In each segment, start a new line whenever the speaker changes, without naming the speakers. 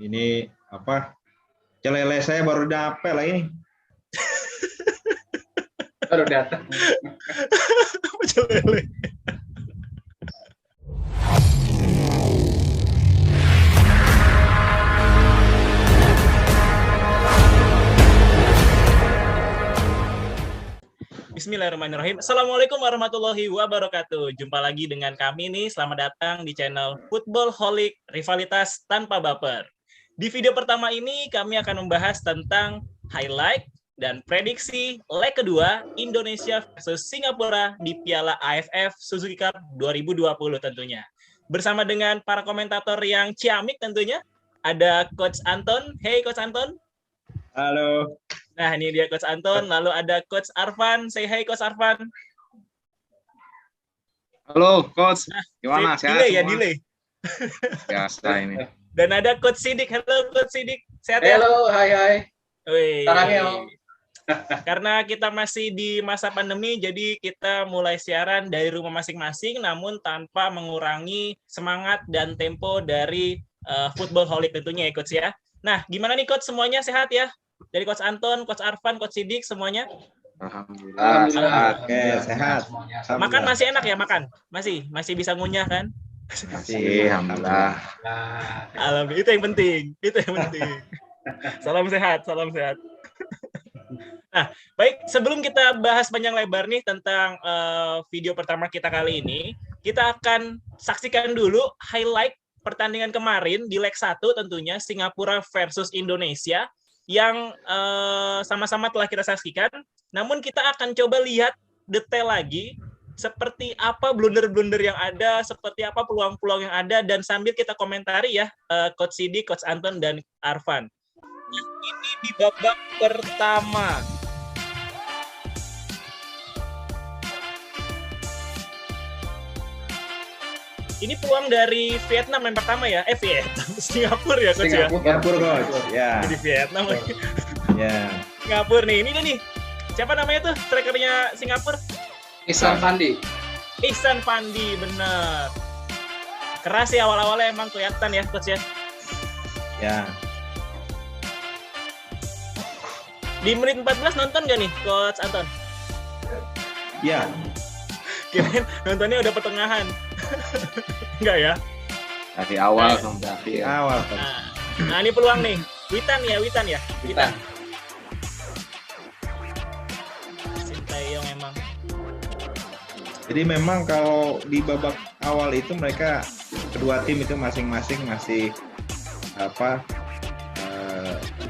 Ini apa? Celele saya baru dapet lah ini.
Baru datang.
Pecel lele. Bismillahirrahmanirrahim. Assalamualaikum warahmatullahi wabarakatuh. Jumpa lagi dengan kami nih. Selamat datang di channel Footballholic, rivalitas tanpa baper. Di video pertama ini kami akan membahas tentang highlight dan prediksi leg kedua Indonesia versus Singapura di Piala AFF Suzuki Cup 2020 tentunya. Bersama dengan para komentator yang ciamik tentunya. Ada Coach Anton. Hey Coach Anton.
Halo.
Nah, ini dia Coach Anton. Lalu ada Coach Arfan. Say hi Coach Arfan.
Halo Coach. Gimana?
Sehat delay
semua?
Ya, delay.
Biasa ini.
Dan ada Coach Sidik. Halo Coach Sidik. Sehat ya?
Halo, hai.
Wih.
Sarangnya.
Karena kita masih di masa pandemi, jadi kita mulai siaran dari rumah masing-masing, namun tanpa mengurangi semangat dan tempo dari Footballholic tentunya ya Coach ya. Nah, gimana nih Coach, semuanya sehat ya? Dari Coach Anton, Coach Arfan, Coach Sidik, semuanya?
Alhamdulillah.
Oke, sehat.
Makan masih enak ya, makan? Masih bisa ngunyah kan?
Masih, alhamdulillah.
Alhamdulillah, itu yang penting. Salam sehat. Nah, baik, sebelum kita bahas panjang lebar nih tentang video pertama kita kali ini, kita akan saksikan dulu highlight pertandingan kemarin di leg 1 tentunya, Singapura versus Indonesia, yang sama-sama telah kita saksikan. Namun kita akan coba lihat detail lagi seperti apa blunder-blunder yang ada, seperti apa peluang-peluang yang ada, dan sambil kita komentari ya, Coach Sidik, Coach Anton, dan Arfan. Nah, ini di babak pertama. Ini peluang dari Vietnam yang pertama ya? Singapura ya Coach ya?
Singapura Coach. Ya.
Di Vietnam lagi.
Ya.
Singapura nih, ini nih. Siapa namanya tuh strikernya Singapura?
Ihsan Fandi.
Ihsan Fandi, bener. Keras ya awal-awalnya emang kelihatan ya Coach ya?
Ya.
Di menit 14 nonton gak nih Coach Anton?
Ya.
Kirain nontonnya udah pertengahan. Enggak ya?
Dari awal sampai akhir.
Awal.
Nah, ini peluang nih. Witan ya? Witan. Sintayong emang.
Jadi memang kalau di babak awal itu mereka kedua tim itu masing-masing masih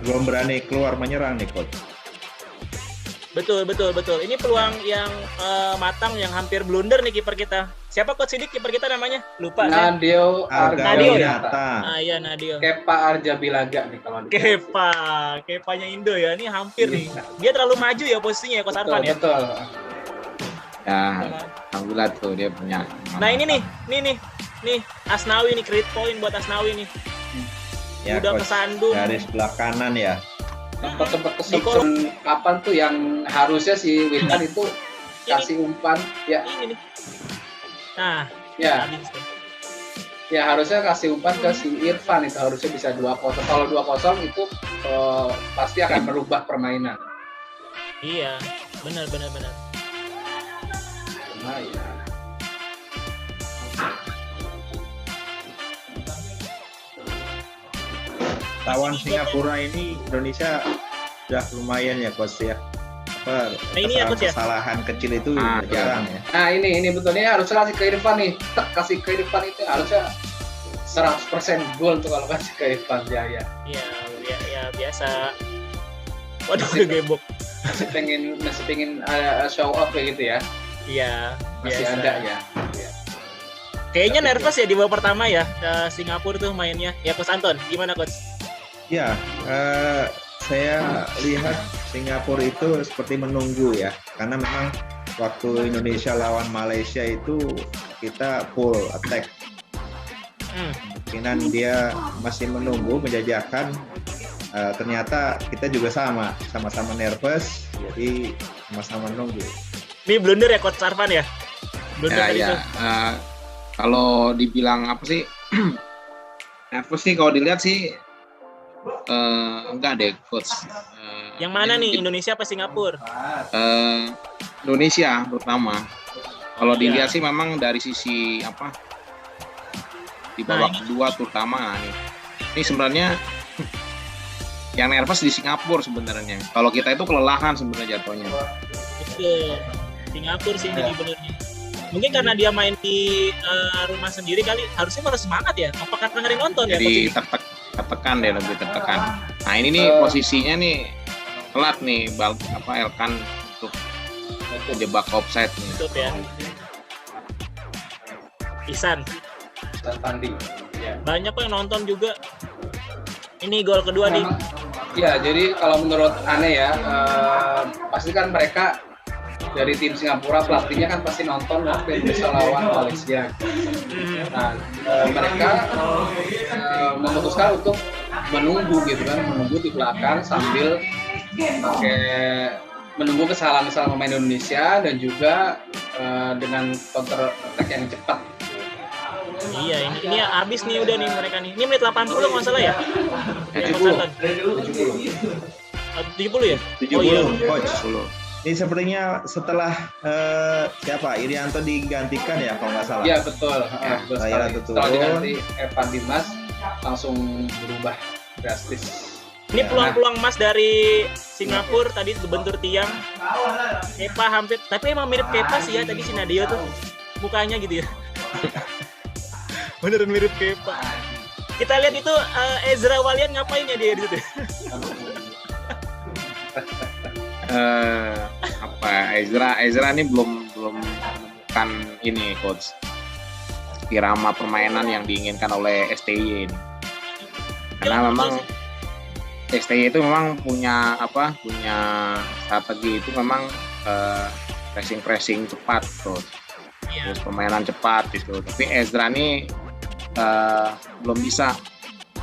belum berani keluar menyerang nih Coach.
Betul. Ini peluang yang matang, yang hampir blunder nih kiper kita. Siapa Coach Sidik kiper kita namanya? Lupa.
Nadio
Argawinata.
Iya Nadio.
Kepa Arjabilaga nih kalau
Kepanya Indo ya. Ini hampir nih. Dia terlalu maju ya posisinya ya Coach Arfan ya.
Betul.
Ya, alhamdulillah tuh dia punya.
Nah ini nih Asnawi nih, credit point buat Asnawi nih.
Ya,
udah
Coach,
kesandung.
dari sebelah kanan ya.
Tempat kesempatan kapan tuh yang harusnya si Witan itu kasih umpan ya.
Ini nih. Nah,
ya. Ya harusnya kasih umpan ke si Irfan, itu harusnya bisa 2-0. Kalau 2-0 itu pasti akan merubah permainan.
Iya, benar.
Nah, ya.
Lawan Singapura ini Indonesia sudah lumayan ya Coach ya.
ini ya Coach ya.
Kesalahan kecil itu jarang ya.
Nah ini betulnya harusnya kasih ke Irfan nih. Kasih ke Irfan itu harusnya 100% gol tuh kalau kasih ke Irfan ya.
Iya biasa. Waduh gebok.
Masih pengen show off kayak gitu ya.
Iya,
masih
biasa.
Ada ya.
Kayaknya nervous ya di babak pertama ya, Singapura tuh mainnya. Ya Coach Anton, gimana Coach?
Ya, saya lihat Singapura itu seperti menunggu ya, karena memang waktu Indonesia lawan Malaysia itu kita full attack. Kemungkinan dia masih menunggu, menjajakan. Ternyata kita juga sama-sama nervous, jadi sama-sama menunggu.
Ini blunder ya Coach Arfan ya? Blunder
ya. Kalau dibilang apa sih nervous sih kalau dilihat sih enggak deh coach.
Yang mana nih, Indonesia apa Singapura?
Indonesia terutama. Kalau
Iya.
dilihat sih memang dari sisi apa di babak kedua terutama nih. Ini sebenarnya yang nervous di Singapura sebenarnya. Kalau kita itu kelelahan sebenarnya jatuhnya.
Betul. Singapura sih jadi benernya. Mungkin karena dia main di rumah sendiri kali, harusnya malah semangat ya. Apa karena hari nonton ya?
Jadi tertekan deh, lebih tertekan. Nah ini nih posisinya nih telat nih Elkan untuk jebak offside nih.
Betul ya. Ihsan.
Tanding. Ya.
Banyak kok yang nonton juga. Ini gol kedua nih.
Ya, jadi kalau menurut Ane ya, pasti kan mereka dari tim Singapura, pelatihnya kan pasti nonton waktu Indonesia lawan Malaysia. Nah, mereka memutuskan untuk menunggu gitu kan, menunggu di belakang sambil menunggu kesalahan-kesalahan pemain Indonesia dan juga dengan counter attack yang cepat.
Iya, ini habis nih udah nih mereka nih. Ini menit 80 nggak salah ya?
70.
70 ya?
70,
Oh iya.
coach. Ini sepertinya setelah siapa? Irianto digantikan ya kalau nggak salah.
Iya betul. Betul
saya
sekali.
itu
Setelah
turun.
diganti Evan Dimas langsung berubah drastis.
Ini peluang-peluang emas dari Singapura tadi bentur tiang. Kepa hampir, tapi emang mirip Kepa sih ya tadi si Nadia tuh mukanya gitu ya. Beneran mirip Kepa. Kita lihat itu Ezra Walian ngapain ya dia di situ?
Ezra ini belum menemukan ini coach irama permainan yang diinginkan oleh STY ini. Karena memang STY itu memang punya strategi itu memang pressing cepat terus permainan cepat itu. Tapi Ezra ini belum bisa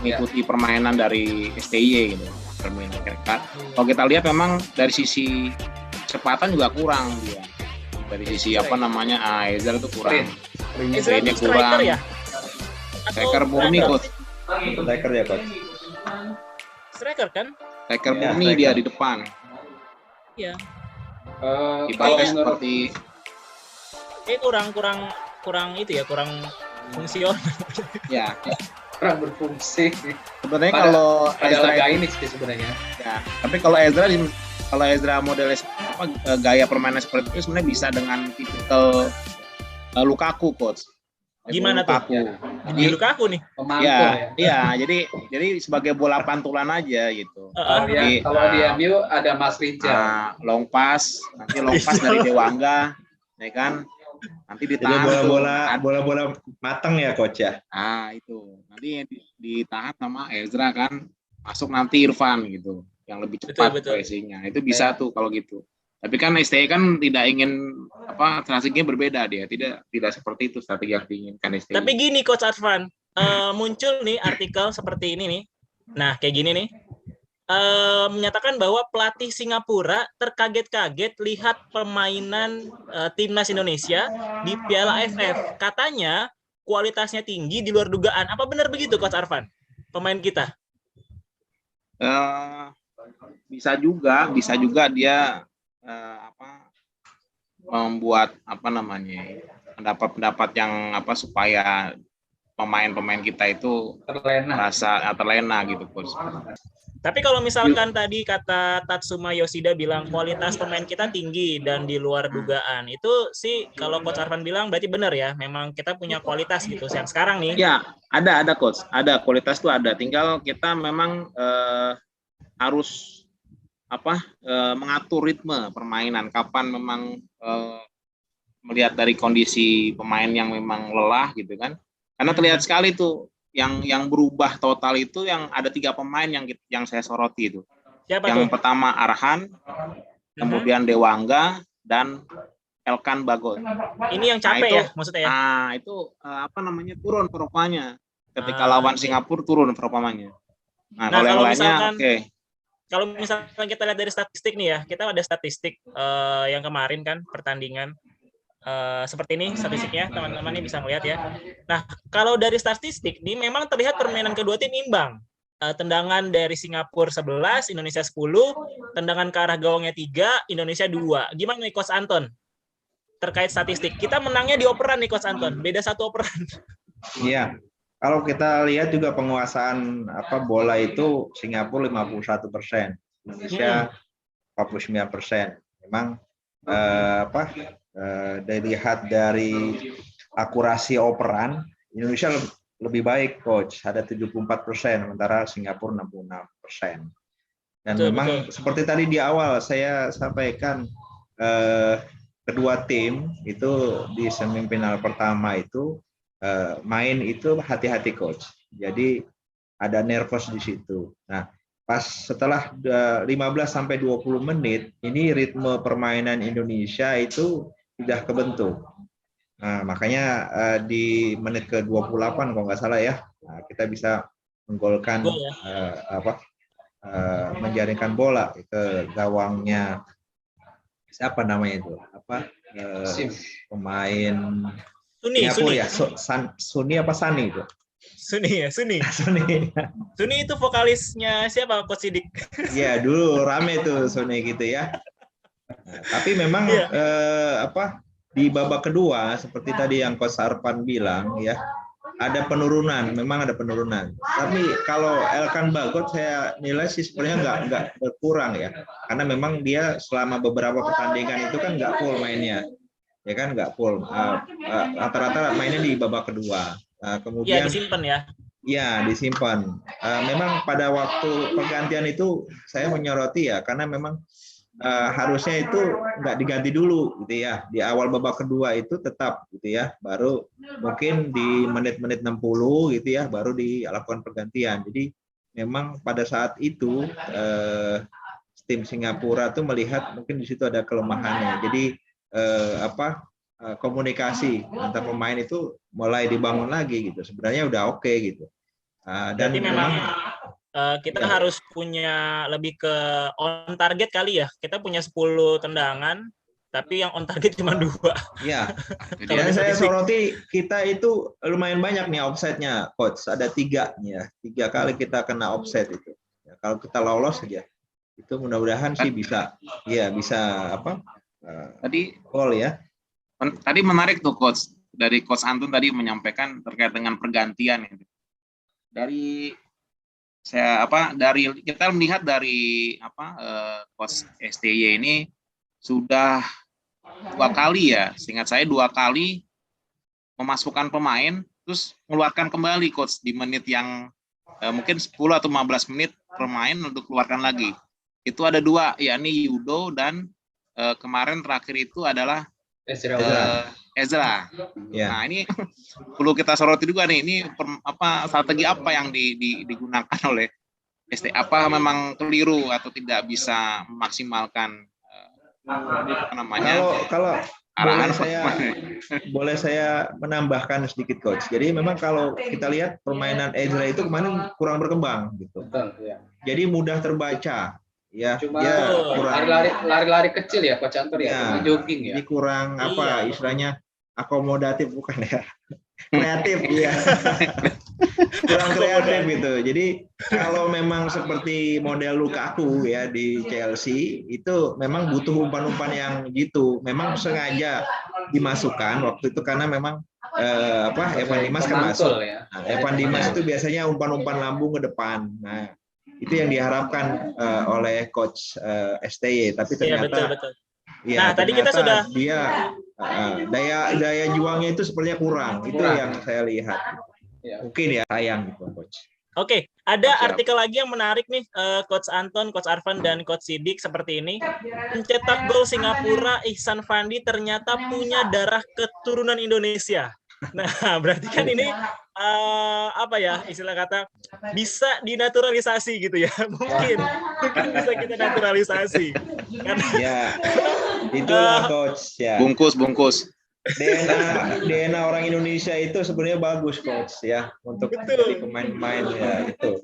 mengikuti permainan dari STY gitu. Kalau kita lihat memang dari sisi kecepatan juga kurang dia. Dari sisi Ezra itu kurang.
Ezra itu striker ya?
Striker murni coach.
Striker ya coach.
Striker kan?
Striker murni dia di depan.
Iya.
Ibaratnya seperti
kurang itu ya, kurang fungsional.
ya.
Kurang berfungsi.
Sebenarnya kalau
Ezra ini sih sebenarnya.
Ya, tapi kalau Ezra modelnya gaya permainan seperti itu sebenarnya bisa dengan tipikal Lukaku coach.
Gimana
Lukaku.
tuh? Jadi Lukaku nih.
Pemantul
Iya, jadi sebagai bola pantulan aja gitu.
Kalau di MU ada Mas Rijal.
Long pass dari Dewangga, ya kan? Nanti
Jadi
ditahan
bola-bola matang ya coach ya.
Itu nanti ditahan sama Ezra kan, masuk nanti Irfan gitu yang lebih cepat pressing-nya. Itu bisa tuh kalau gitu. Tapi kan STY kan tidak ingin strateginya berbeda, dia tidak seperti itu strategi yang diinginkan STY.
Tapi gini Coach Arfan, muncul nih artikel seperti ini nih. Nah, kayak gini nih. Menyatakan bahwa pelatih Singapura terkaget-kaget lihat permainan timnas Indonesia di Piala AFF. Katanya kualitasnya tinggi di luar dugaan. Apa benar begitu Coach Arfan? Pemain kita?
Bisa juga dia membuat pendapat-pendapat yang supaya pemain-pemain kita itu merasa terlena gitu coach.
Tapi kalau misalkan tadi kata Tatsuma Yoshida bilang kualitas pemain kita tinggi dan di luar dugaan, itu sih kalau Coach Arfan bilang berarti benar ya, memang kita punya kualitas gitu yang sekarang nih.
Ya, ada coach, ada kualitas tuh ada. Tinggal kita memang harus mengatur ritme permainan. Kapan memang melihat dari kondisi pemain yang memang lelah gitu kan. Karena terlihat sekali tuh yang berubah total itu yang ada 3 pemain yang saya soroti itu.
Siapa
yang
tuh?
Pertama Arhan, kemudian Dewangga dan Elkan Bagot.
Ini yang capek ya maksudnya ya?
Itu turun performanya. Ketika lawan Singapura turun performanya. Nah kalau yang lainnya oke.
Kalau misalkan kita lihat dari statistik nih ya, kita ada statistik yang kemarin kan pertandingan. Seperti ini statistiknya, teman-teman ini bisa melihat ya. Nah, kalau dari statistik ini memang terlihat permainan kedua tim imbang. Tendangan dari Singapura 11, Indonesia 10, tendangan ke arah gawangnya 3, Indonesia 2. Gimana nih Coach Anton? Terkait statistik. Kita menangnya di operan nih Coach Anton, beda 1 operan.
Iya. Kalau kita lihat juga penguasaan bola itu Singapura 51%, Indonesia 49%. Memang dilihat dari akurasi operan, Indonesia lebih baik, Coach. Ada 74%, sementara Singapura 66%. Dan
betul,
memang
betul.
seperti tadi di awal saya sampaikan, kedua tim itu di semifinal pertama itu main itu hati-hati, Coach. Jadi ada nervous di situ. Nah, pas setelah 15-20 menit, ini ritme permainan Indonesia itu sudah kebentuk. Nah, makanya di menit ke-28 kalau nggak salah ya, kita bisa menggolkan menjaringkan bola ke gawangnya siapa namanya itu? Pemain Singapura ya, Suni apa Sani itu?
Suni ya, Suni. Suni itu vokalisnya siapa, Coach Sidik?
Ya, dulu rame tuh Suni gitu ya. Nah, tapi memang di babak kedua seperti tadi yang Coach Arfan bilang ya, ada penurunan, memang ada penurunan. Tapi kalau Elkan Bagot saya nilai sih sebenarnya nggak berkurang ya, karena memang dia selama beberapa pertandingan itu kan nggak full mainnya, ya kan nggak full. Rata-rata mainnya di babak kedua. Kemudian
disimpan ya.
Ya, disimpan. Memang pada waktu pergantian itu saya menyoroti ya, karena memang harusnya itu nggak diganti dulu gitu ya. Di awal babak kedua itu tetap gitu ya, baru mungkin di menit-menit 60 gitu ya, baru dilakukan pergantian. Jadi memang pada saat itu tim Singapura tuh melihat mungkin di situ ada kelemahannya. Jadi komunikasi antar pemain itu mulai dibangun lagi gitu. Sebenarnya udah oke gitu. Dan
berarti memang kita harus punya lebih ke on target kali ya. Kita punya 10 tendangan, tapi yang on target cuma 2.
Iya. Kalau saya soroti, kita itu lumayan banyak nih offside-nya, Coach. Ada 3 nih ya. 3 kali kita kena offside itu. Ya, kalau kita lolos saja, itu mudah-mudahan sih bisa
tadi
gol ya.
Tadi menarik tuh Coach, dari Coach Anton tadi menyampaikan terkait dengan pergantian itu. Dari kita melihat dari Coach STY ini sudah 2 kali ya, seingat saya 2 kali memasukkan pemain terus mengeluarkan kembali Coach di menit yang mungkin 10 atau 15 menit pemain untuk keluarkan lagi. Itu ada 2, yakni Yudo dan kemarin terakhir itu adalah Ezra.
Ya.
Nah, ini perlu kita soroti juga nih. Ini strategi apa yang digunakan oleh ST? Apa memang keliru atau tidak bisa memaksimalkan
Kalau boleh saya menambahkan sedikit, Coach. Jadi memang kalau kita lihat permainan Ezra itu kemarin kurang berkembang gitu.
Betul, ya.
Jadi mudah terbaca. Ya,
cuma
kurang
lari-lari kecil ya, Coach Anton ya, jogging ya.
Ini kurang istilahnya akomodatif bukan ya? Kreatif ya. Kurang kreatif gitu. Jadi kalau memang seperti model Lukaku ya di Chelsea itu memang butuh umpan-umpan yang gitu. Memang sengaja dimasukkan waktu itu karena memang Evan Dimas kan masuk.
Ya.
Nah, Evan Dimas itu biasanya umpan-umpan lambung ke depan. Nah, itu yang diharapkan oleh Coach STY, tapi ternyata
betul. Ya, tadi kita sudah
daya juangnya itu sepertinya kurang. Itu yang saya lihat. Mungkin ya sayang gitu, Coach.
Oke, ada artikel lagi yang menarik nih, Coach Anton, Coach Arfan, dan Coach Sidik seperti ini. Pencetak gol Singapura, Ihsan Fandi ternyata punya darah keturunan Indonesia. Nah, berarti kan ini istilah kata bisa dinaturalisasi gitu ya. Mungkin bisa kita naturalisasi. Karena
itulah Coach ya.
Bungkus.
DNA orang Indonesia itu sebenarnya bagus, Coach ya, untuk jadi pemain-pemain ya itu.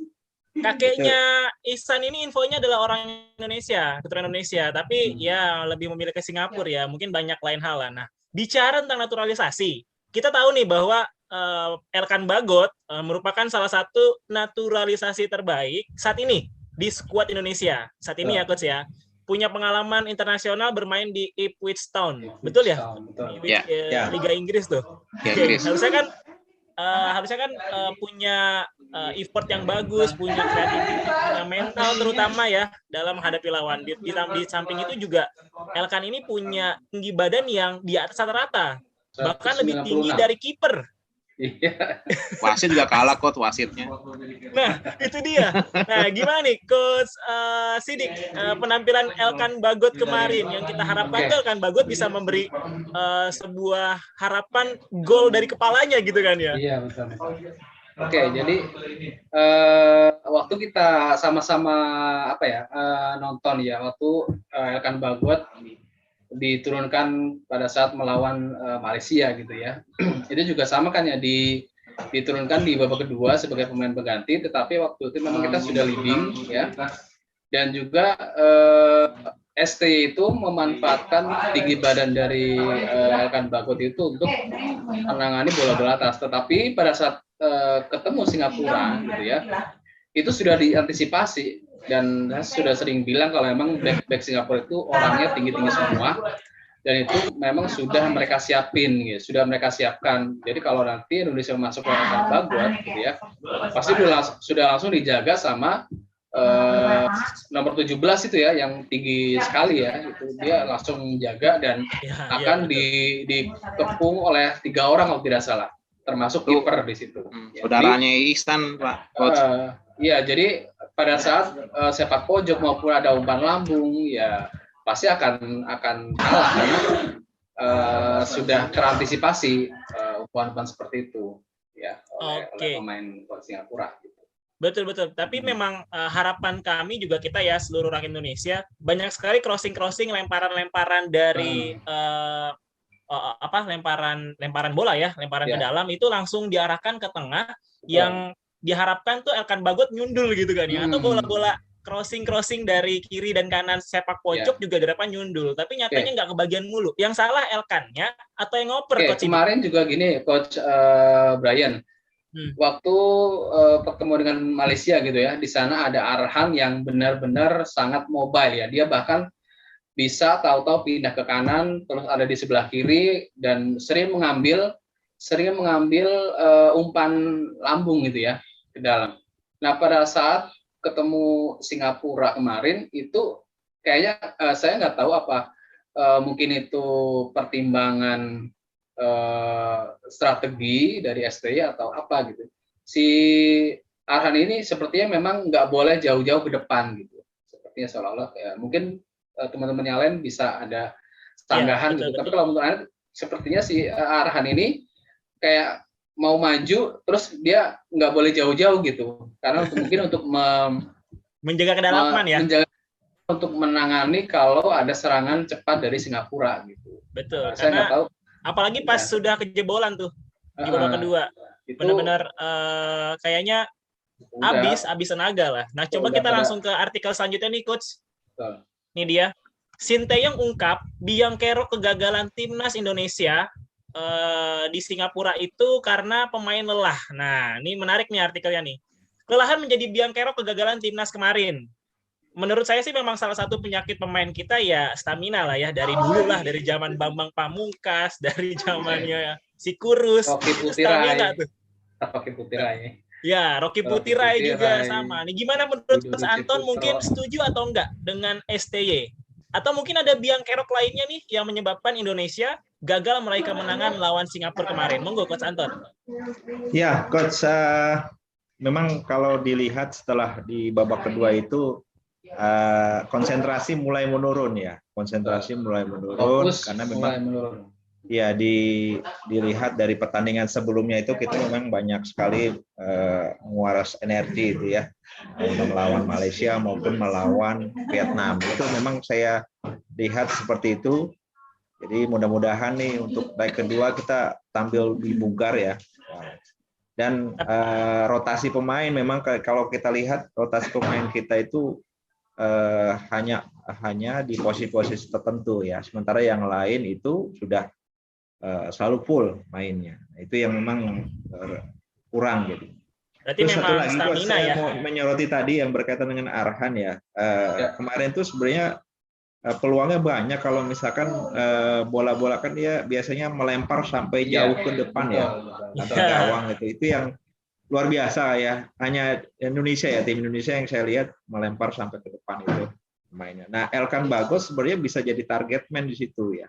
Kakeknya Ihsan ini infonya adalah orang Indonesia, keturunan Indonesia, tapi ya lebih memilih ke Singapura ya, mungkin banyak lain hal lah. Nah, bicara tentang naturalisasi, kita tahu nih bahwa Elkan Bagot merupakan salah satu naturalisasi terbaik saat ini di skuad Indonesia. Saat ini ya Coach ya. Punya pengalaman internasional bermain di Ipswich Town. Betul ya? Liga Inggris tuh.
Inggris.
Harusnya kan punya effort yang bagus, punya kreativitas, punya mental terutama ya dalam menghadapi lawan. Di samping itu juga Elkan ini punya tinggi badan yang di atas rata-rata, bahkan lebih tinggi dari kiper.
Iya.
Wasit juga kalah Coach wasitnya.
Nah, itu dia. Nah, gimana nih Coach Sidik, penampilan Elkan Bagot kemarin yang kita harapkan tuh Elkan Bagot bisa memberi sebuah harapan gol dari kepalanya gitu kan ya?
Iya, betul. Oke, jadi waktu kita sama-sama nonton ya, waktu Elkan Bagot diturunkan pada saat melawan Malaysia gitu ya. Itu juga sama kan ya, diturunkan di babak kedua sebagai pemain pengganti, tetapi waktu itu memang kita sudah leading ya. Dan juga ST itu memanfaatkan tinggi badan dari Elkan Bagot itu untuk menangani bola-bola atas. Tetapi pada saat ketemu Singapura gitu ya, itu sudah diantisipasi. Dan saya sudah sering bilang kalau memang back Singapura itu orangnya tinggi-tinggi semua, dan itu memang sudah mereka siapin, gitu. Sudah mereka siapkan. Jadi kalau nanti Indonesia masuk ke Elkan Bagot, gitu ya, pasti sudah langsung dijaga sama nomor 17 itu ya, yang tinggi sekali ya, itu dia langsung menjaga dan akan dikepung oleh 3 orang kalau tidak salah, termasuk kiper di situ.
Saudaranya Ihsan, Pak Coach.
Iya, jadi pada saat sepak pojok maupun ada umpan lambung, ya pasti akan kalah karena sudah terantisipasi umpan-umpan seperti itu, ya oleh pemain Singapura. Gitu.
Betul. Tapi memang harapan kami juga kita ya seluruh rakyat Indonesia banyak sekali crossing, lemparan dari lemparan bola ya, lemparan ke dalam itu langsung diarahkan ke tengah yang diharapkan tuh Elkan Bagot nyundul gitu kan ya, atau bola-bola crossing dari kiri dan kanan sepak pojok juga diharapkan nyundul, tapi nyatanya nggak kebagian mulu. Yang salah Elkannya atau yang ngoper Coach?
Kemarin juga gini Coach Brian, waktu bertemu dengan Malaysia gitu ya, di sana ada Arhan yang benar-benar sangat mobile ya, dia bahkan bisa tahu-tahu pindah ke kanan, terus ada di sebelah kiri dan sering mengambil umpan lambung gitu ya ke dalam. Nah, pada saat ketemu Singapura kemarin itu kayaknya saya nggak tahu apa mungkin itu pertimbangan strategi dari STY atau apa gitu. Si Arhan ini sepertinya memang nggak boleh jauh-jauh ke depan gitu. Sepertinya seolah-olah ya, mungkin teman-teman yang lain bisa ada tanggahan gitu. Tapi kalau menurut Anda sepertinya si Arhan ini kayak mau maju terus dia nggak boleh jauh-jauh gitu, karena mungkin untuk
menjaga kedalaman ya,
untuk menangani kalau ada serangan cepat dari Singapura gitu.
Betul.
Saya nggak tahu,
apalagi pas sudah kejebolan tuh di babak kedua, benar-benar kayaknya habis tenaga lah. Nah, coba kita langsung ke artikel selanjutnya nih Coach. Ini dia, Sinteyong ungkap biang kerok kegagalan timnas Indonesia di Singapura itu karena pemain lelah. Nah, ini menarik nih artikelnya nih. Kelelahan menjadi biang kerok kegagalan timnas kemarin. Menurut saya sih memang salah satu penyakit pemain kita ya stamina lah ya, dari dulu lah, dari zaman Bambang Pamungkas, dari zamannya si Kurus.
Rocky Putirai.
Ya, Rocky Putirai juga sama. Nih gimana menurut Mas Anton, mungkin setuju atau enggak dengan STY? Atau mungkin ada biang kerok lainnya nih yang menyebabkan Indonesia gagal meraih kemenangan melawan Singapura kemarin. Monggo Coach Anton.
Ya, Coach, memang kalau dilihat setelah di babak kedua itu konsentrasi mulai menurun ya. Karena memang ya dilihat dari pertandingan sebelumnya itu kita memang banyak sekali menguras energi itu ya, melawan Malaysia maupun melawan Vietnam. Itu memang saya lihat seperti itu. Jadi mudah-mudahan nih untuk leg kedua kita tampil lebih bugar ya. Dan rotasi pemain memang kalau kita lihat rotasi pemain kita itu hanya di posisi-posisi tertentu ya. Sementara yang lain itu sudah selalu full mainnya. Itu yang memang kurang gitu.
Berarti
Terus satu
memang
lagi Coach,
stamina
saya
ya.
mau menyoroti tadi yang berkaitan dengan Arhan ya. Kemarin tuh sebenarnya peluangnya banyak kalau misalkan bola-bola kan dia biasanya melempar sampai jauh ke depan ya, atau gawang gitu. Itu yang luar biasa ya. Hanya Indonesia ya, tim Indonesia yang saya lihat melempar sampai ke depan itu mainnya. Nah, Elkan Bagot sebenarnya bisa jadi target man di situ ya.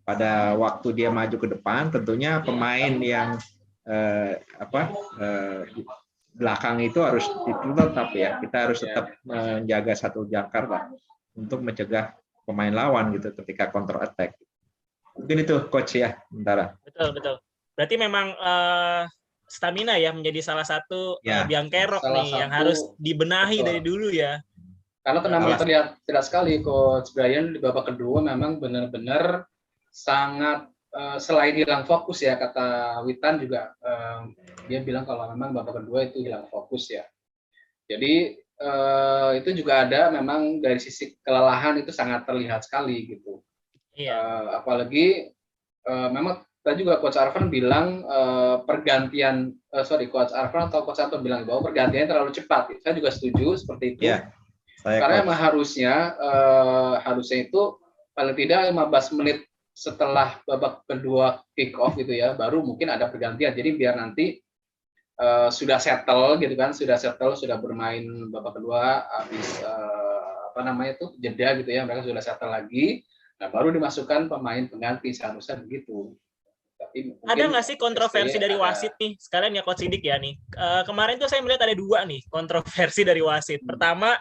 Pada waktu dia maju ke depan, tentunya pemain yang belakang itu harus tetap ya. Kita harus tetap menjaga satu jangkar lah untuk mencegah pemain lawan gitu ketika counter attack. Mungkin itu coach ya, sementara.
Betul. Berarti memang stamina ya menjadi salah satu biang kerok nih yang harus dibenahi dari dulu ya.
Karena memang terlihat sekali Coach Brian di babak kedua memang benar-benar sangat selain hilang fokus ya, kata Witan juga dia bilang kalau memang babak kedua itu hilang fokus ya. Jadi itu juga ada memang dari sisi kelelahan itu sangat terlihat sekali gitu. Iya. Apalagi memang tadi juga Coach Arfan bilang Coach Arfan atau Coach Anton bilang bahwa pergantiannya terlalu cepat. Saya juga setuju seperti itu. Yeah. Karena memang harusnya itu paling tidak 15 menit setelah babak kedua kick off gitu ya, baru mungkin ada pergantian. Jadi biar nanti sudah settle gitu kan, sudah bermain babak kedua habis jeda gitu ya, mereka sudah settle lagi. Nah, baru dimasukkan pemain pengganti, seharusnya begitu. Tapi
ada nggak sih kontroversi dari wasit nih? Sekalian ya Coach Sidik ya nih. Kemarin tuh saya melihat ada 2 nih kontroversi dari wasit. Pertama,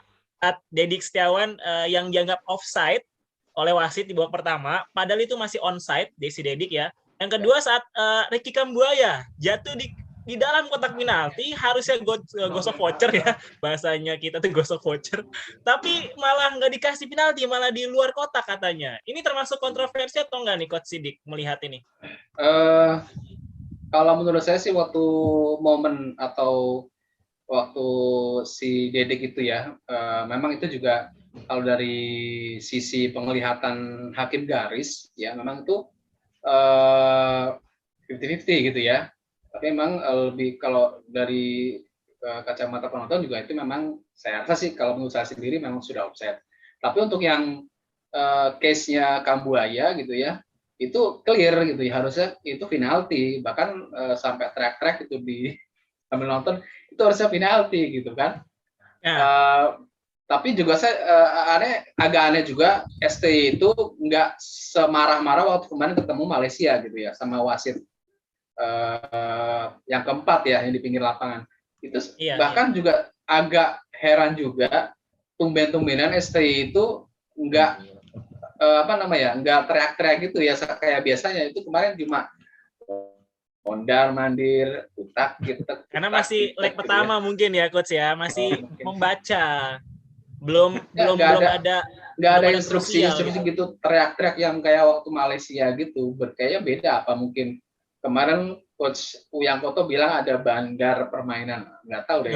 Dedik Setiawan yang dianggap offside oleh wasit di babak pertama, padahal itu masih onside, Desi Dedik ya. Yang kedua saat Ricky Kambuaya jatuh di dalam kotak penalti, harusnya gosok voucher ya, bahasanya kita tuh gosok voucher, tapi malah nggak dikasih penalti, malah di luar kotak katanya. Ini termasuk kontroversi atau enggak nih Coach Sidik melihat ini?
Kalau menurut saya sih waktu momen atau waktu si Dedek itu ya, memang itu juga kalau dari sisi penglihatan hakim garis ya memang itu 50-50 gitu ya. Tapi memang lebih kalau dari kacamata penonton juga itu memang saya rasa sih kalau menurut saya sendiri memang sudah offside. Tapi untuk yang case-nya Kambuaya gitu ya, itu clear gitu ya, harusnya itu penalti, bahkan sampai track itu di sambil nonton itu harusnya penalti gitu kan. Tapi juga saya agak aneh juga STY itu nggak semarah-marah waktu kemarin ketemu Malaysia gitu ya sama wasit yang keempat ya yang di pinggir lapangan itu bahkan juga agak heran juga tumben-tumbenan STY itu nggak nggak teriak-teriak gitu ya kayak biasanya. Itu kemarin cuma mondar mandir utak gitu
karena masih leg pertama ya. Mungkin ya coach ya masih membaca belum ada
instruksi gitu teriak-teriak yang kayak waktu Malaysia gitu. Kayaknya beda apa mungkin kemarin coach Uyang Koto bilang ada bandar permainan, nggak tahu deh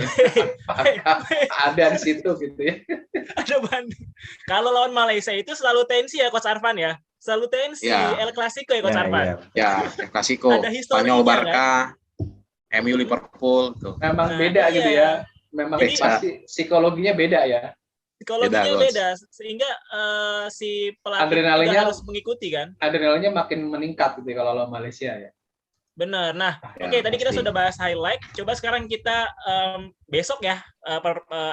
ada di situ gitu ya.
Ada bandar. Kalau lawan Malaysia itu selalu tensi ya coach Arfan ya, selalu tensi ya. El Clasico ya coach Arfan.
Ya El Clasico. Spanyol Barca, kan? MU Liverpool tuh.
Memang beda gitu ya. Memang pasti psikologinya beda ya.
Psikologinya beda sehingga si pelatih harus mengikuti kan.
Adrenalinnya makin meningkat gitu kalau lawan Malaysia ya.
Benar. Nah, oke, tadi kita sudah bahas highlight. Coba sekarang kita besok ya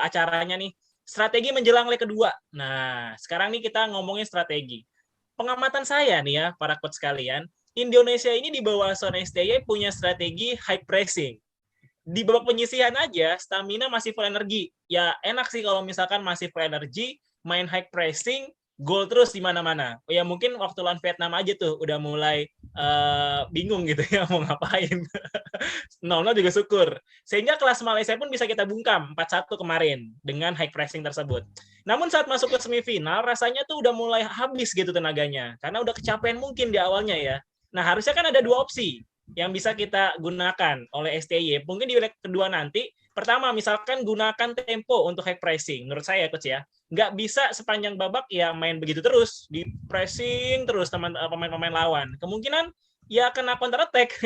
acaranya nih strategi menjelang leg kedua. Nah, sekarang nih kita ngomongin strategi. Pengamatan saya nih ya para coach sekalian, Indonesia ini di bawah Son STY punya strategi high pressing. Di babak penyisihan aja stamina masih full energi. Ya enak sih kalau misalkan masih full energi, main high pressing, gol terus di mana-mana. Ya mungkin waktu lawan Vietnam aja tuh udah mulai bingung gitu ya mau ngapain. 0-0 juga syukur. Sehingga kelas Malaysia pun bisa kita bungkam 4-1 kemarin dengan high pressing tersebut. Namun saat masuk ke semifinal rasanya tuh udah mulai habis gitu tenaganya karena udah kecapean mungkin di awalnya ya. Nah, harusnya kan ada 2 opsi. yang bisa kita gunakan oleh STY. Mungkin di leg kedua nanti, pertama misalkan gunakan tempo untuk high pressing. Menurut saya coach ya, nggak bisa sepanjang babak ya main begitu terus, di pressing terus pemain-pemain lawan. Kemungkinan ya kena counter attack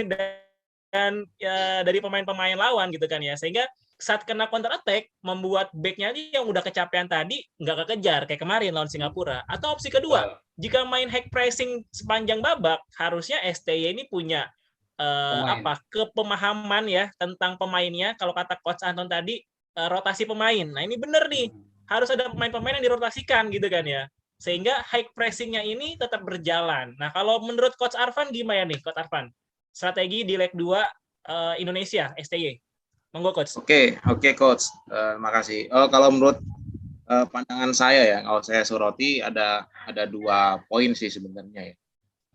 dan ya, dari pemain-pemain lawan gitu kan ya, sehingga saat kena counter attack membuat backnya yang udah kecapean tadi nggak kekejar kayak kemarin lawan Singapura. Atau opsi kedua, jika main high pressing sepanjang babak, harusnya STY ini punya kepemahaman ya tentang pemainnya. Kalau kata coach Anton tadi, rotasi pemain. Nah ini bener nih, harus ada pemain-pemain yang dirotasikan gitu kan ya, sehingga high pressingnya ini tetap berjalan. Nah kalau menurut coach Arfan gimana nih coach Arfan, strategi di leg 2 Indonesia STY? Monggo coach.
Oke, coach. Makasih. Kalau menurut pandangan saya ya, kalau saya soroti ada 2 poin sih sebenarnya ya.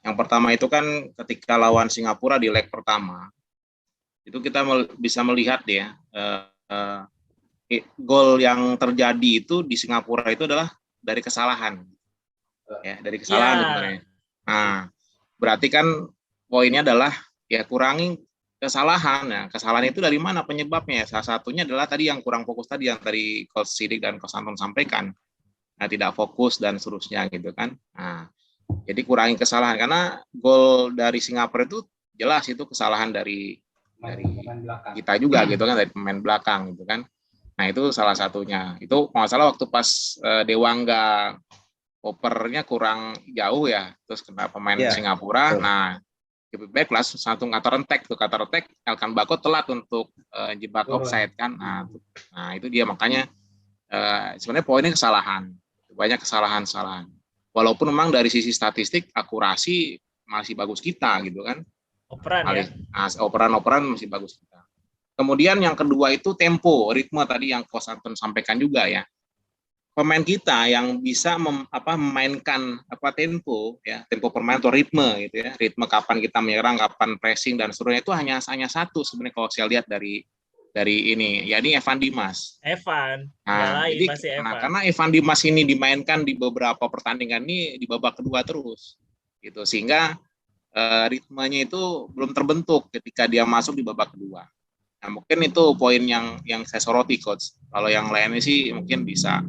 Yang pertama itu kan ketika lawan Singapura di leg pertama, itu kita bisa melihat ya, gol yang terjadi itu di Singapura itu adalah dari kesalahan. Ya, dari kesalahan sebenarnya. Nah, berarti kan poinnya adalah ya kurangi kesalahan. Nah, kesalahan itu dari mana penyebabnya? Salah satunya adalah tadi yang kurang fokus tadi yang tadi Coach Sidik dan Coach Anton sampaikan. Nah, tidak fokus dan seterusnya gitu kan. Nah, jadi kurangi kesalahan karena gol dari Singapura itu jelas itu kesalahan dari kita juga gitu kan, dari pemain belakang gitu kan. Nah, itu salah satunya. Itu kalau salah waktu pas Dewangga opernya kurang jauh ya, terus kena pemain Singapura. Nah, back plus satu counter attack Elkan Bako telat untuk jebak offside kan. Nah, itu dia makanya sebenarnya poinnya kesalahan, banyak kesalahan. Walaupun memang dari sisi statistik akurasi masih bagus kita gitu kan. Operan masih bagus kita. Kemudian yang kedua itu tempo, ritme tadi yang Coach Anton sampaikan juga ya. Pemain kita yang bisa memainkan tempo ya, tempo permainan atau ritme gitu ya, ritme kapan kita menyerang, kapan pressing dan seterusnya itu hanya satu sebenarnya kalau saya lihat dari ini, ya ini Evan Dimas. Karena Evan Dimas ini dimainkan di beberapa pertandingan ini di babak kedua terus, gitu sehingga ritmenya itu belum terbentuk ketika dia masuk di babak kedua. Nah mungkin itu poin yang saya soroti coach. Kalau yang lainnya sih mungkin bisa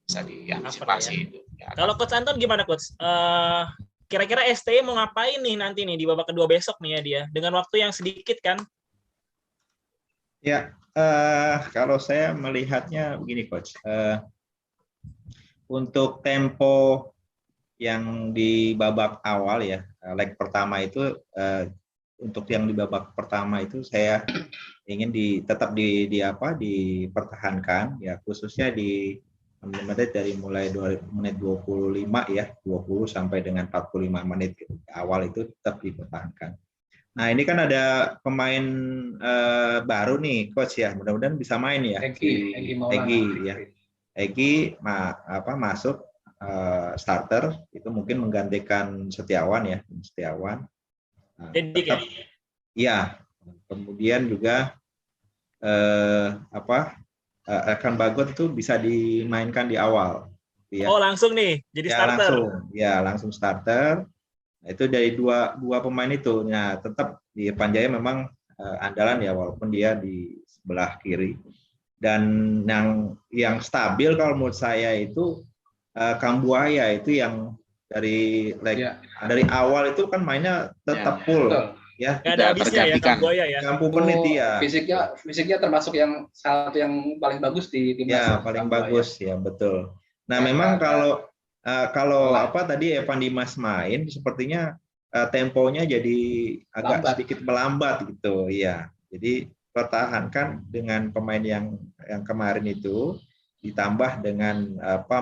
diantisipasi itu. Ya.
Kalau Coach Anton gimana Coach? Kira-kira STY mau ngapain nih nanti nih di babak kedua besok nih ya dia dengan waktu yang sedikit kan?
Ya, kalau saya melihatnya begini Coach. Untuk tempo yang di babak awal ya, leg pertama itu untuk yang di babak pertama itu saya ingin tetap dipertahankan ya, khususnya di menit dari mulai menit 25 ya, 20 sampai dengan 45 menit gitu. Awal itu tetap dipertahankan. Nah, ini kan ada pemain baru nih coach ya, mudah-mudahan bisa main ya. Egy masuk starter itu mungkin menggantikan Setiawan ya, tetap, ya. Kemudian juga Elkan Bagot itu bisa dimainkan di awal. Ya.
Oh langsung nih jadi starter.
Langsung starter. Itu dari dua pemain itu. Nah tetap di Panjaya memang andalan ya walaupun dia di sebelah kiri. Dan yang stabil kalau menurut saya itu Kambuaya itu yang dari awal itu kan mainnya tetap full. Ya,
nggak ada habisnya ya Kambuaya ya.
60 menit dia.
Fisiknya termasuk yang salah satu yang paling bagus di timnas.
Ya, paling bagus ya, betul. Nah, memang kalau tadi Evan Dimas main sepertinya temponya jadi agak sedikit melambat gitu, ya. Jadi pertahankan dengan pemain yang kemarin itu ditambah dengan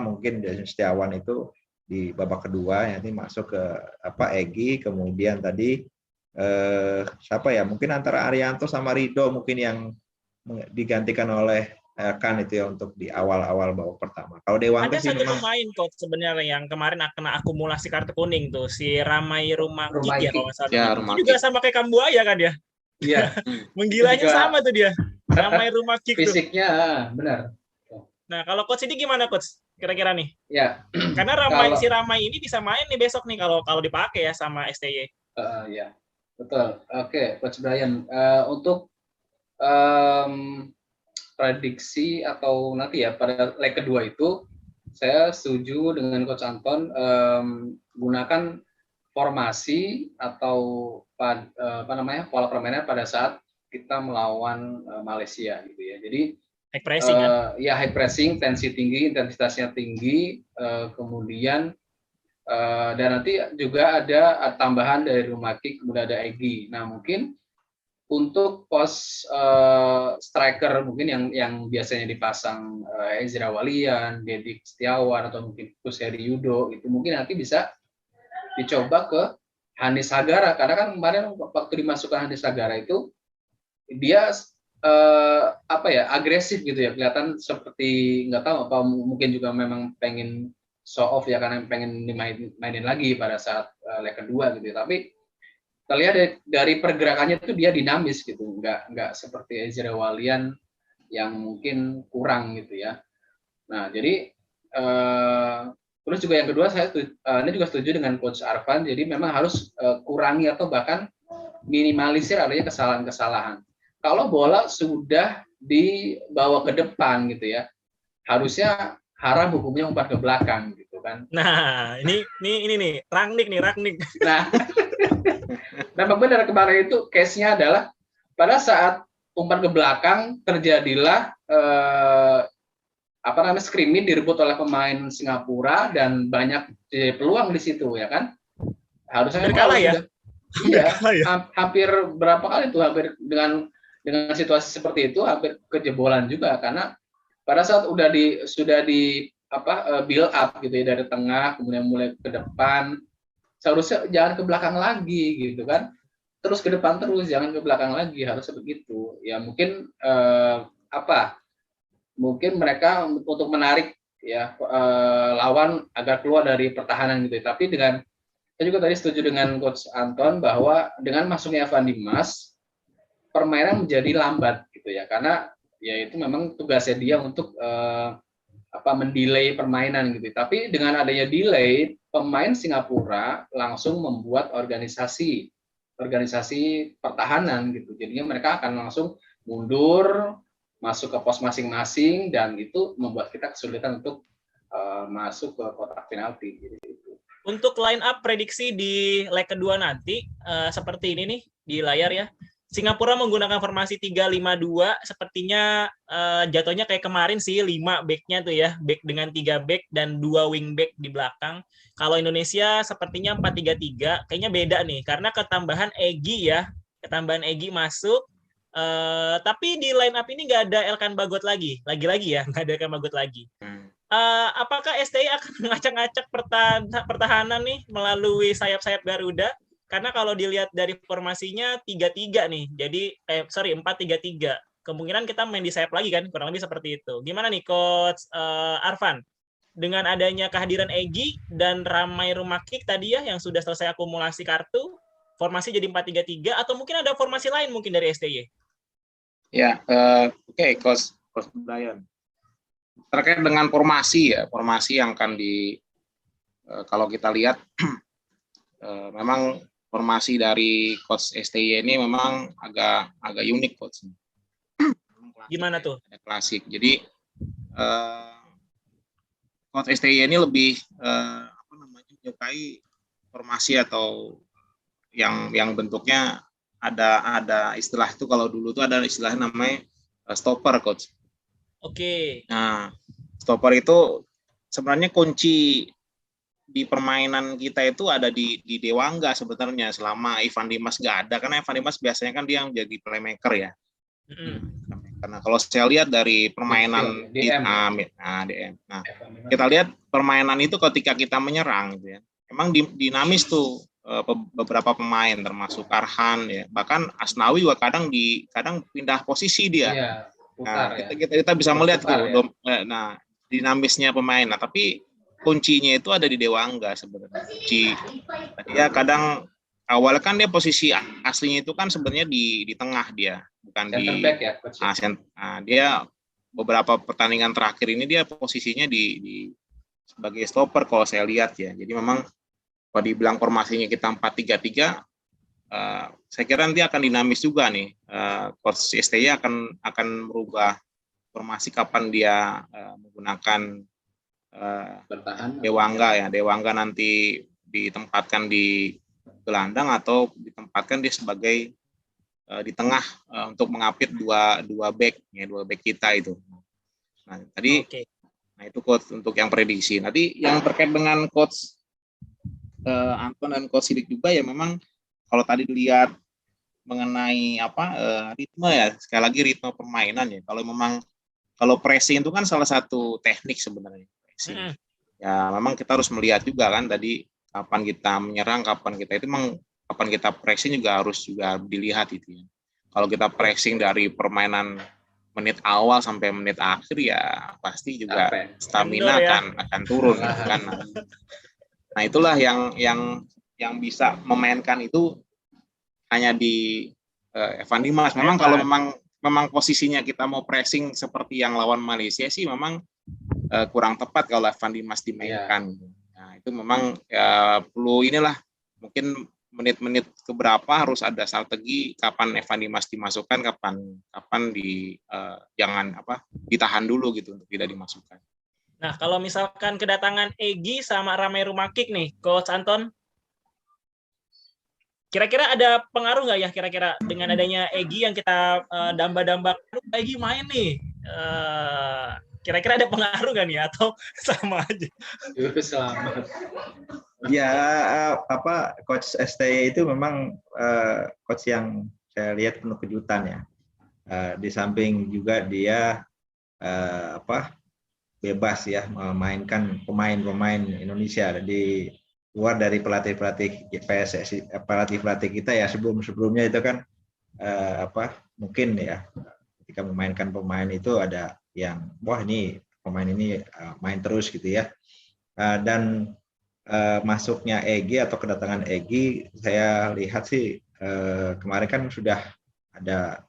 mungkin dari Setiawan itu di babak kedua nanti masuk ke Egy, kemudian tadi mungkin antara Arianto sama Rido mungkin yang digantikan oleh Kan itu ya untuk di awal-awal babak pertama. Kalau Dewangga
ada satu pemain coach sebenarnya yang kemarin kena akumulasi kartu kuning tuh, si Ramai Rumakik ya kalau nggak salah.
Ya,
itu juga sama kayak Kambuaya kan ya?
Iya.
Menggilanya sama tuh dia. Ramai Rumakik tuh.
Fisiknya benar.
Nah kalau coach ini gimana coach? Kira-kira nih?
Ya.
Karena si Ramai ini bisa main nih besok nih kalau dipakai ya sama STY.
Ya. Betul. Oke, Coach Brian. Untuk prediksi atau nanti ya pada leg kedua itu, saya setuju dengan Coach Anton, gunakan formasi atau pola permainan pada saat kita melawan Malaysia gitu ya. Jadi
High pressing kan?
ya high pressing, tensi tinggi, intensitasnya tinggi, kemudian dan nanti juga ada tambahan dari Rumaki, kemudian ada Egy. Nah mungkin untuk pos striker mungkin yang biasanya dipasang Ezra Walian, Dedik Setiawan atau mungkin Kuseri Yudo itu mungkin nanti bisa dicoba ke Hanis Sagara, karena kan kemarin waktu dimasukkan Hanis Sagara itu dia agresif gitu ya, kelihatan seperti nggak tahu apa mungkin juga memang pengen show off ya, karena pengen dimainin lagi pada saat leg kedua gitu. Tapi terlihat dari pergerakannya itu dia dinamis gitu, nggak seperti Ezra Walian yang mungkin kurang gitu ya. Nah jadi terus juga yang kedua saya ini juga setuju dengan Coach Arfan, jadi memang harus kurangi atau bahkan minimalisir adanya kesalahan-kesalahan. Kalau bola sudah dibawa ke depan gitu ya, harusnya haram hukumnya umpan ke belakang gitu kan.
Nah, ini nih, Rangnick.
Nah, memang benar kemarin itu case-nya adalah pada saat umpan ke belakang terjadilah screen direbut oleh pemain Singapura dan banyak peluang di situ ya kan. Harusnya
kalah ya.
Iya, hampir berapa kali tuh, hampir dengan situasi seperti itu hampir kejebolan juga, karena pada saat sudah di build up gitu ya dari tengah kemudian mulai ke depan, seharusnya jangan ke belakang lagi gitu kan, terus ke depan terus, jangan ke belakang lagi, harusnya begitu ya. Mungkin mungkin mereka untuk menarik ya lawan agar keluar dari pertahanan gitu. Tapi saya juga tadi setuju dengan Coach Anton bahwa dengan masuknya Evan Dimas permainan menjadi lambat gitu ya, karena ya itu memang tugasnya dia untuk mendelay permainan gitu. Tapi dengan adanya delay, pemain Singapura langsung membuat organisasi pertahanan gitu. Jadinya mereka akan langsung mundur, masuk ke pos masing-masing, dan itu membuat kita kesulitan untuk masuk ke kotak penalti gitu.
Untuk line up prediksi di leg kedua nanti seperti ini nih di layar ya. Singapura menggunakan formasi 3-5-2, sepertinya jatuhnya kayak kemarin sih, 5 back-nya tuh ya, back dengan 3 back dan 2 wing back di belakang. Kalau Indonesia sepertinya 4-3-3, kayaknya beda nih, karena ketambahan Egy masuk, tapi di line up ini nggak ada Elkan Bagot lagi ya, nggak ada Elkan Bagot lagi. Apakah STI akan ngacak-ngacak pertahanan nih melalui sayap-sayap Garuda? Karena kalau dilihat dari formasinya 3-3 nih, jadi 4-3-3. Kemungkinan kita main di sayap lagi kan, kurang lebih seperti itu. Gimana nih Coach Arfan? Dengan adanya kehadiran Egy dan Ramai Rumakik tadi ya, yang sudah selesai akumulasi kartu, formasi jadi 4-3-3, atau mungkin ada formasi lain mungkin dari STY?
Ya, oke, Coach Brian. Terkait dengan formasi yang akan kalau kita lihat, memang formasi dari Coach STY ini memang agak unik, Coach.
Gimana tuh?
Klasik. Jadi Coach STY ini lebih menyukai formasi atau yang bentuknya ada istilah itu, kalau dulu tuh ada istilah namanya stopper, Coach.
Oke.
Nah, stopper itu sebenarnya kunci di permainan kita itu ada di Dewangga sebenarnya, selama Evan Dimas nggak ada, karena Evan Dimas biasanya kan dia menjadi playmaker ya. Karena kalau saya lihat dari permainan DM. Nah, kita lihat permainan itu ketika kita menyerang gitu ya, emang dinamis tuh beberapa pemain termasuk Arhan ya, bahkan Asnawi juga kadang pindah posisi dia.
Iya, putar,
kita bisa melihat tuh nah dinamisnya pemain. Nah, tapi kuncinya itu ada di Dewangga sebenarnya. Dia kadang awalnya kan dia posisi aslinya itu kan sebenarnya di tengah, dia bukan center back ya, dia beberapa pertandingan terakhir ini dia posisinya di sebagai stopper kalau saya lihat ya. Jadi memang kalau dibilang formasinya kita 4-3-3, saya kira nanti akan dinamis juga nih. Coach STY akan merubah formasi kapan dia menggunakan
Bertahan.
Dewangga nanti ditempatkan di gelandang atau ditempatkan dia sebagai di tengah untuk mengapit dua back kita itu. Nah, tadi nah itu coach untuk yang prediksi. Nanti yang terkait dengan coach Anton dan coach Sidik juga ya, memang kalau tadi dilihat mengenai ritme ya, sekali lagi ritme permainan ya. Kalau pressing itu kan salah satu teknik sebenarnya. Ya memang kita harus melihat juga kan tadi kapan kita menyerang, kapan kita pressing juga harus dilihat itu ya. Kalau kita pressing dari permainan menit awal sampai menit akhir ya pasti juga stamina akan turun kan. Nah itulah yang bisa memainkan itu hanya di Evan Dimas. Memang kalau memang posisinya kita mau pressing seperti yang lawan Malaysia sih memang kurang tepat kalau Evan Dimas dimainkan. Nah, itu memang perlu mungkin menit-menit keberapa harus ada strategi kapan Evan Dimas dimasukkan, kapan ditahan dulu gitu untuk tidak dimasukkan.
Nah, kalau misalkan kedatangan Egy sama Ramai Rumakik nih, Coach Anton, kira-kira ada pengaruh nggak ya kira-kira dengan adanya Egy yang kita damba-dambakan, Egy main nih, kira-kira ada pengaruh nggak nih atau sama aja?
Selamat.
Ya Coach STY itu memang coach yang saya lihat penuh kejutan ya. Di samping juga dia bebas ya memainkan pemain-pemain Indonesia di luar dari pelatih-pelatih PSSI, pelatih kita ya sebelumnya itu kan mungkin ya ketika memainkan pemain itu ada yang ini pemain ini main terus gitu ya, dan masuknya Egy atau kedatangan Egy saya lihat sih kemarin kan sudah ada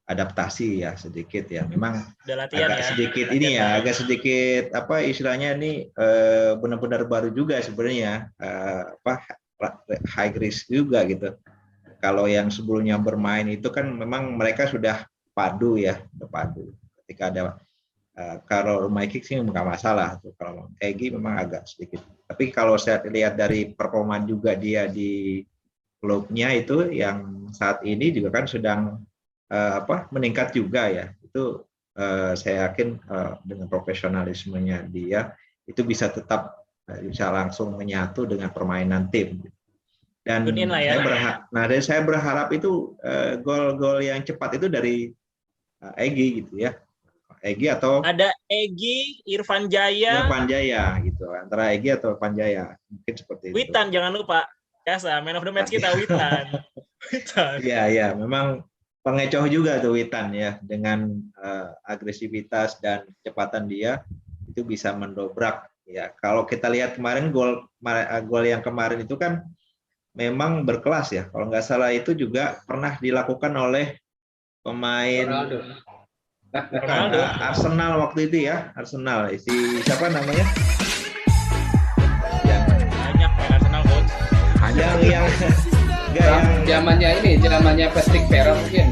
adaptasi ya sedikit ya, memang agak sedikit agak sedikit istilahnya ini benar-benar baru juga sebenarnya, high risk juga gitu. Kalau yang sebelumnya bermain itu kan memang mereka sudah padu ketika ada kalau Rumakik sih nggak masalah tuh, kalau Egy memang agak sedikit. Tapi kalau saya lihat dari performa juga dia di klubnya itu yang saat ini juga kan sedang meningkat juga ya, itu saya yakin dengan profesionalismenya dia itu bisa tetap bisa langsung menyatu dengan permainan tim. Dan saya berharap itu gol-gol yang cepat itu dari Egy gitu ya. Egy atau
ada Egy, Irfan Jaya
gitu, antara Egy atau Irfan Jaya mungkin seperti itu.
Witan jangan lupa, biasa man of the match kita Witan.
Iya, memang pengecoh juga tuh Witan ya, dengan agresivitas dan kecepatan dia itu bisa mendobrak ya. Kalau kita lihat kemarin gol yang kemarin itu kan memang berkelas ya. Kalau nggak salah itu juga pernah dilakukan oleh pemain Arsenal waktu itu ya, Arsenal siapa namanya?
Banyak main Arsenal coach.
Zamannya Patrick Vieira mungkin.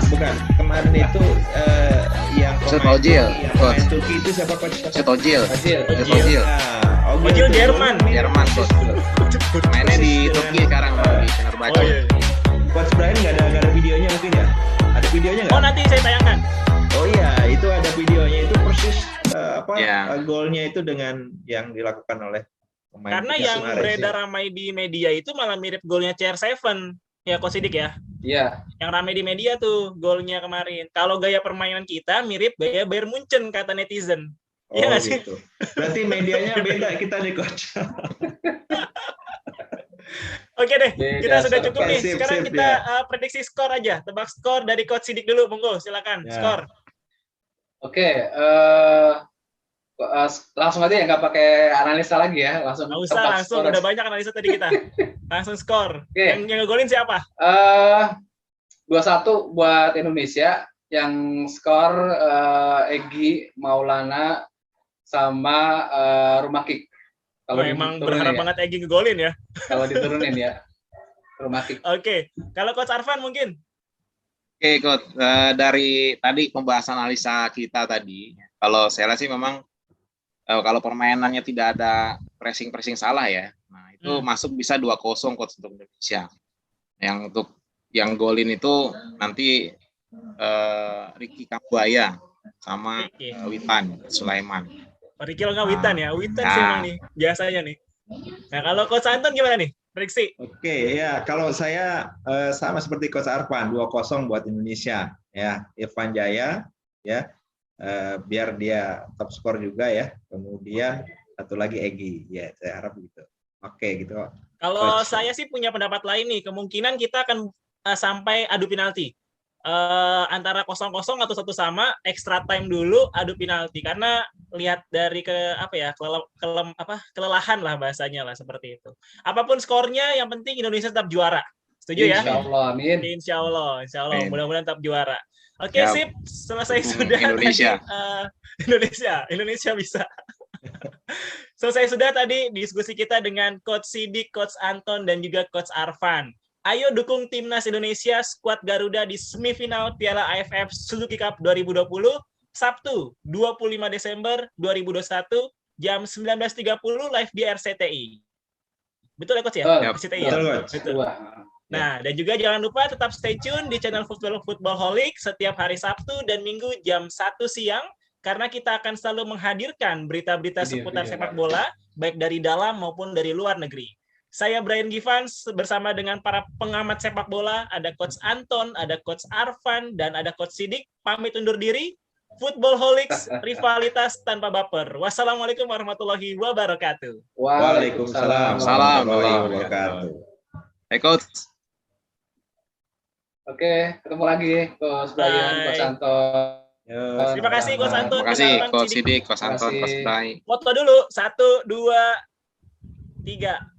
Bukan. Kemarin itu yang pemain Turki itu siapa coach?
Ozil.
Ozil Jerman
coach. Mainnya di Turki sekarang di Fenerbahce.
Coach Brian nggak ada videonya mungkin ya? Ada videonya nggak?
Oh nanti saya tayangkan.
Oh iya, itu ada videonya, itu persis golnya itu dengan yang dilakukan oleh pemain.
Karena yang beredar ramai di media itu malah mirip golnya CR7 ya Coach Sidik ya.
Iya.
Yang ramai di media tuh golnya kemarin. Kalau gaya permainan kita mirip gaya Bayern Munchen kata netizen. Iya nggak sih?
Gitu. Berarti medianya beda kita nih Coach.
Oke deh, kita sudah cukup nih. Sekarang kita prediksi skor aja. Tebak skor dari Coach Sidik dulu, monggo silakan. Ya. Skor.
Oke, langsung aja ya, nggak pakai analisa lagi ya, langsung.
Nggak usah, langsung udah banyak analisa tadi kita. Langsung skor.
Okay.
Yang ngegolin siapa?
2-1 buat Indonesia. Yang skor Egy, Maulana, sama Rumakik.
Kalau emang berharap banget Egy ngegolin ya.
Kalau diturunin ya. rumah kick.
Oke, kalau Coach Arfan mungkin.
Oke, Coach. Dari tadi pembahasan analisa kita tadi, kalau saya lihat sih memang kalau permainannya tidak ada pressing salah ya, nah itu masuk bisa 2-0 Coach untuk Indonesia. Yang untuk yang golin itu nanti Ricky Kambuaya sama Witan Sulaiman.
Ricky lo nggak Witan ya? Witan sih emang nih biasanya nih. Nah kalau Coach Anton gimana nih? Prediksi?
Oke, ya kalau saya sama seperti Coach Arfan, 2-0 buat Indonesia ya. Irfan Jaya ya, biar dia top skor juga ya. Kemudian satu lagi Egy, ya saya harap gitu. Oke gitu.
Kalau saya sih punya pendapat lain nih, kemungkinan kita akan sampai adu penalti. Antara 0-0 atau 1 sama, extra time dulu adu penalti, karena lihat dari kelelahan lah bahasanya lah seperti itu. Apapun skornya, yang penting Indonesia tetap juara. Setuju ya?
Insya Allah, amin.
Insya Allah.
Amin.
Mudah-mudahan tetap juara. Oke, sip. Selesai sudah
Indonesia.
Tadi, Indonesia bisa. Selesai sudah tadi diskusi kita dengan Coach Sidik, Coach Anton, dan juga Coach Arfan. Ayo dukung timnas Indonesia skuad Garuda di semifinal Piala AFF Suzuki Cup 2020 Sabtu 25 Desember 2021 jam 19.30 live di RCTI. Betul ya Coach ya? RCTI ya? Betul. Nah, dan juga jangan lupa tetap stay tune di channel Footballholic setiap hari Sabtu dan Minggu jam 1 siang karena kita akan selalu menghadirkan berita-berita seputar sepak bola baik dari dalam maupun dari luar negeri. Saya Brian Givans bersama dengan para pengamat sepak bola, ada Coach Anton, ada Coach Arfan, dan ada Coach Sidik. Pamit undur diri. Footballholics, rivalitas tanpa baper. Wassalamualaikum warahmatullahi wabarakatuh.
Waalaikumsalam warahmatullahi wabarakatuh.
Hey Coach.
Oke, ketemu lagi Coach Brian, Coach Anton.
Terima kasih Coach Anton.
Terima kasih Coach Sidik, Coach Anton, Coach Brian.
Foto dulu, 1, 2, 3.